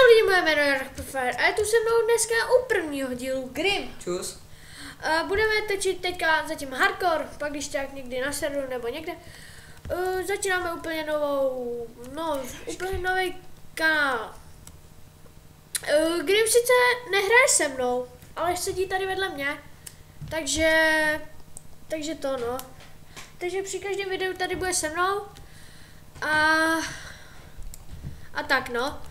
Čau lidi, moje jméno je Rachpoffer a je tu se mnou dneska u prvního dílu Grim. Čus. Budeme točit teďka zatím hardcore, pak když tak někdy na serveru nebo někde. Začínáme úplně úplně nový kanál. Grim sice nehraje se mnou, ale sedí tady vedle mě, takže to no. Takže při každém videu tady bude se mnou a tak no.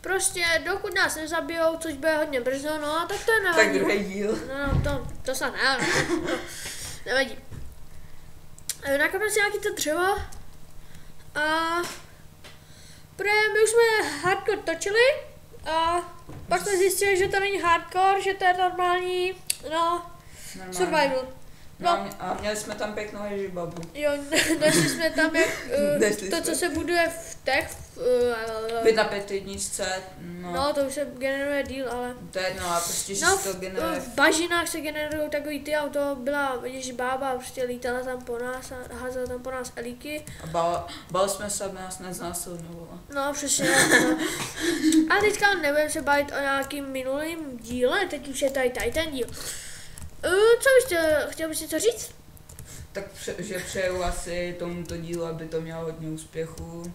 Prostě dokud nás nezabijou, což bude hodně brzo, no tak to je nevadí. Tak druhý díl. No to snad ne, nevadí. Nakopneme si nějaký to dřevo a my už jsme hardcore točili a pak jsme zjistili, že to není hardcore, že to je normální, survival. No. A měli jsme tam pěknou ježibabu. Jo, našli jsme tam co se buduje v těch... 5 na 5 jedničce, no to už se generuje díl, ale... To je jedno, a prostě, že se to generuje... v bažinách se generují takový ty auto, byla ježibába, prostě lítala tam po nás a házela tam po nás elíky. A bál jsme se, aby nás neznásilňovala. No, přesně. No. A teďka nebudeme se bavit o nějakým minulým díle, teď už je tady ten díl. Co byste, chtěl byste co říct? Tak že přeju asi tomuto dílu, aby to mělo hodně úspěchu.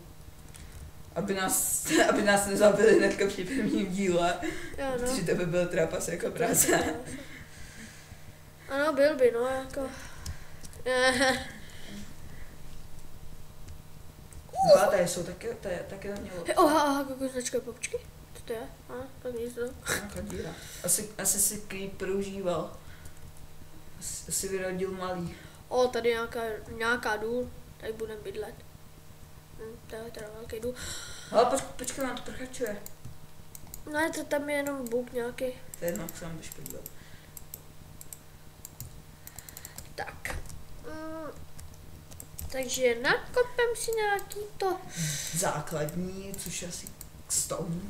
Aby nás nezabili hnedka při prvním díle. Jo, no. Protože to by byl trapas jako práce. Ano, byl by, no, jako... No, tady jsou taky hodně lopty. Aha, kokoznačka, počkej. Co to je? Aha, tak nic to. Nějaká díra. Asi si Creeper užíval. Asi vyrodil malý. Tady nějaká důl, tady budeme bydlet. To je teda velký důl. Ale počkej, on to prchačuje. Ne, to tam je jenom bůh nějaký. To je jedno, co nám jdeš podívat. Tak. Takže nakopem si nějaký to... Základní, což je asi stone.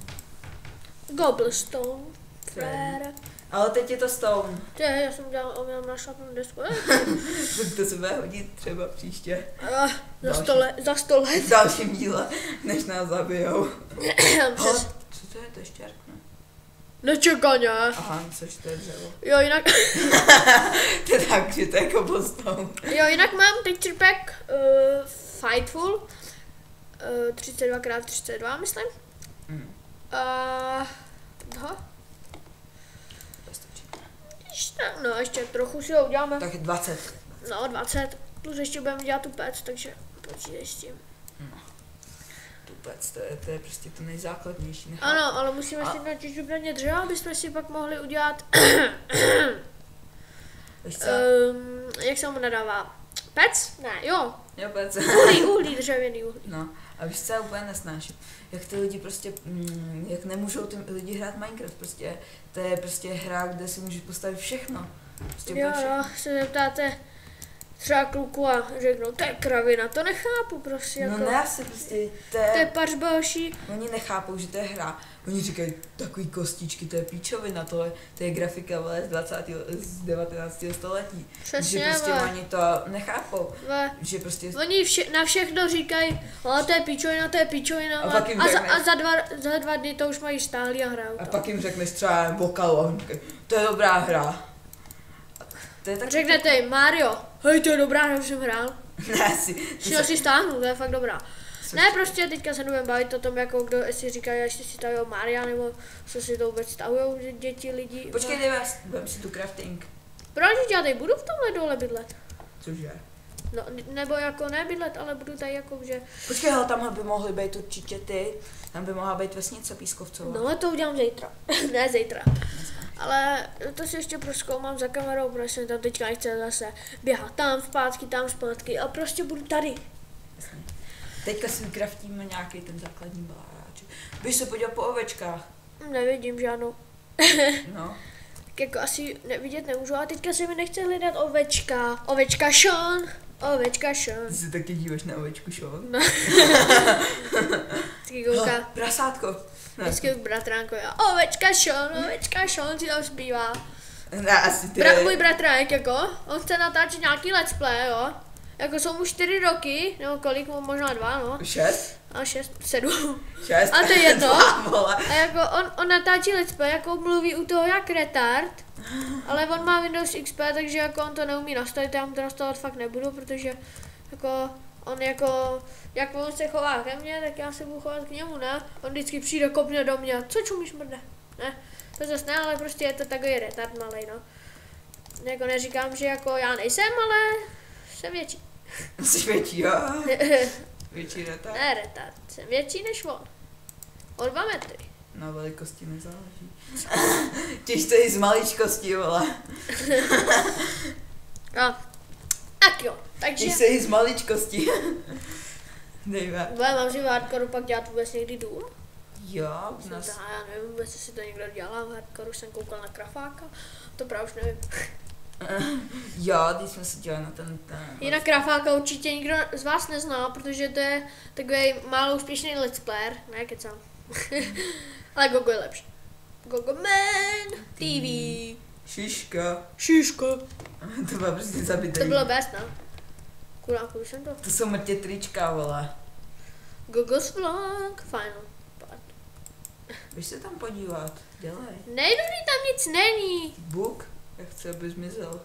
Gobblestone. Frére. Ale teď je to stone. Já jsem uměl našlapnout desku. To se bude hodit třeba příště. Za 100 let. V dalším díle, než nás zabijou. Ale, co to je, to je štěrkne? Nečekaně. Aha, což to je dřevo. Jo, jinak... To je tak, že to je cobblestone. Jo, jinak mám texture pack Fightful 32x32, myslím. No, ještě trochu si ho uděláme. Tak 20. No, 20. Plus ještě budeme dělat tu pec, takže počítej s tím. No. Tu pec, to je prostě to nejzákladnější. Nechápu. Ano, ale musíme si na těžobraně dřeva, abychom si pak mohli udělat... jak se mu nadává? Pec? Ne, jo. Jo, pec. Uhlí, dřevěný uhlí. No, a víš, co já úplně nesnáším? Jak ty lidi prostě, jak nemůžou ty lidi hrát Minecraft, prostě, to je prostě hra, kde si můžeš postavit všechno. Prostě jo, se zeptáte třeba kluku a řeknou, to je kravina, to nechápu prostě. Jako, no ne, asi prostě, to je pařbalší. Oni nechápou, že to je hra. Oni říkají, takový kostičky, to je píčovina, to je grafika z 19. století. Přesně, že prostě oni to nechápou. Že prostě... Oni na všechno říkají, ale to je píčovina, a za dva dny to už mají stáhlý a hrajou to. A pak jim řekneš třeba Vokal a oni říkají, to je dobrá hra. Řeknete jim, Mario, hej, to je dobrá hra, už jsem hrál. Ne, si stáhnu, to je fakt dobrá. Ne, prostě teďka se nebudeme bavit o tom, jako kdo si říkají, jestli si stavujou Maria, nebo co si to vůbec stavujou děti, lidi. Počkej, budeme si tu crafting. Proč já tady budu v tomhle dole bydlet? Cože? No, nebo jako ne bydlet, ale budu tady jako, že... Počkej, ale tam by mohly být určitě tam by mohla být vesnice pískovcová. No, to udělám zítra. Ne zítra. Ale to si ještě prozkoumám za kamerou, protože jsem tam teďka nechce zase běhat tam zpátky a prostě budu tady. Jasně. Teďka si craftíme nějaký ten základní baráč. Běž se podívat po ovečkách. Nevidím žádnou. No. Tak jako asi vidět nemůžu, a teďka se mi nechce hledat ovečka. Ovečka Sean. Ty se taky díváš na ovečku Sean? No. Taky kouká. No, prasátko. Vždycky bratránko, ovečka Sean si tam zpívá. Ne, asi ty. Můj bratránek, jako, on chce natáčet nějaký let's play, jo. Jako jsou mu 4 roky, nebo kolik mu, možná 2, no. 6? A 6, 7. 6. A to je jedno. Vole. A jako on natáčí let's play, jako mluví u toho jak retard, ale on má Windows XP, takže jako on to neumí nastavit, já mu to nastavovat fakt nebudu, protože jako on jako, jak on se chová ke mně, tak já se budu chovat k němu, ne? On vždycky přijde, kopne do mě, co čumíš mrde? Ne, to zase ne, ale prostě je to takový retard malej, no. Jako neříkám, že jako já nejsem, ale jsem větší. Jsi větší, jo? Větší retard? Ne retard, jsem větší než on. O 2 metry. Na velikosti nezáleží. Těžce i z maličkosti, vole. No, tak jo, takže... Těžce i z maličkosti. Dejme. Mám si v hardcoreu pak dělat vůbec někdy dům? Jo, Já nevím vůbec, jestli to někdo dělá v hardcoreu, jsem koukal na Krafáka, to právě už nevím. Jo, když jsme se dělali na ten... Jinak Krafáka určitě nikdo z vás nezná, protože to je takový málo úspěšný let's player, ne kecám. Ale Gogo je lepší. Gogo Man TV. Šiška. Šiška. To bylo prostě zabité. To bylo best, ne? Kuráku, už jsem to. To jsou mrtě trička, vole. Gogo's Vlog Final Part. Běž se tam podívat, dělej. Nejdu, tam nic není. Buk? Jak chci, aby zmizel.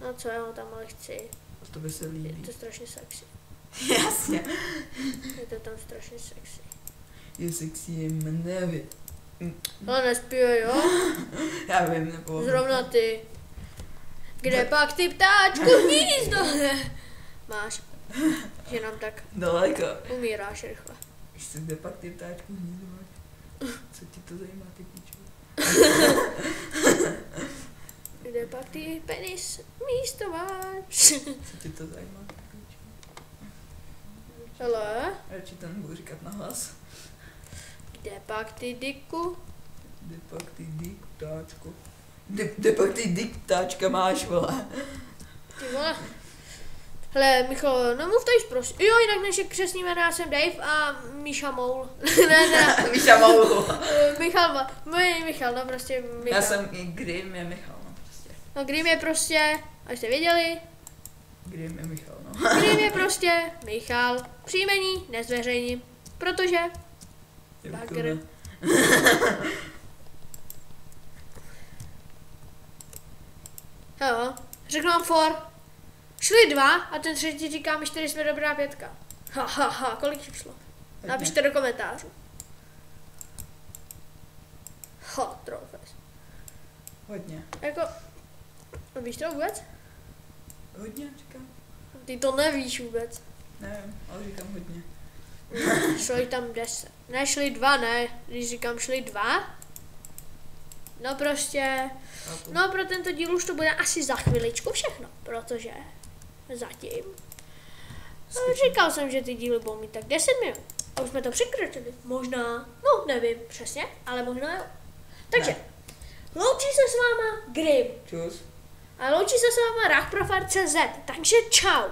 No co, já ho tam ale chci. To by se Je líbí. to strašně sexy. Jasně. Je to tam strašně sexy. Je sexy, je mnevi. Ale nespívej, jo? Já vím, nebo... Zrovna ty. Kde pak ty ptáčku hnízdo? Máš. Že nám tak Daleko. umíráš rychle. Víš si, kde pak ty ptáčku hnízdo máš? Co ti to zajímá, ty píčo? Kde pak ty penis místo máš? Co ti to zajímá, ty píčo? Hele, Radši to nebudu říkat nahlas. kde pak ty diku? Kde pak ty diktáčko? Kde pak ty diktáčka máš, vole? Ty vole. Hele, Michal, no mluv tady prosím. Jo, jinak než je křesní jméno, já jsem Dave a Míša Moul. ne. Míša Moul. Michal, no prostě Michal. Já jsem i Grim je Michal, no prostě. No Grim je prostě, až jste věděli, Grim je Michal, no. Grim je prostě Michal. Příjmení nezveřejním, protože bagr. Jo, řeknu vám for. Šli 2 a ten třetí říká mi 4 jsme dobrá 5. Ha, kolik jich šlo? Napište do komentářů. Trofes. Hodně. Jako, víš to vůbec? Hodně, říkám. Ty to nevíš vůbec. Nevím, ale říkám hodně. Šlo jich tam 10. Ne, šli 2, ne. Když říkám šli 2. No prostě. No pro tento díl už to bude asi za chviličku všechno. Protože zatím. Říkal jsem, že ty díly budou mít tak 10 minut. A už jsme to překročili. Možná, no nevím přesně, ale možná jo. Takže, loučí se s váma Grim. Čus. A loučí se s váma Rachprofar.cz. Takže čau.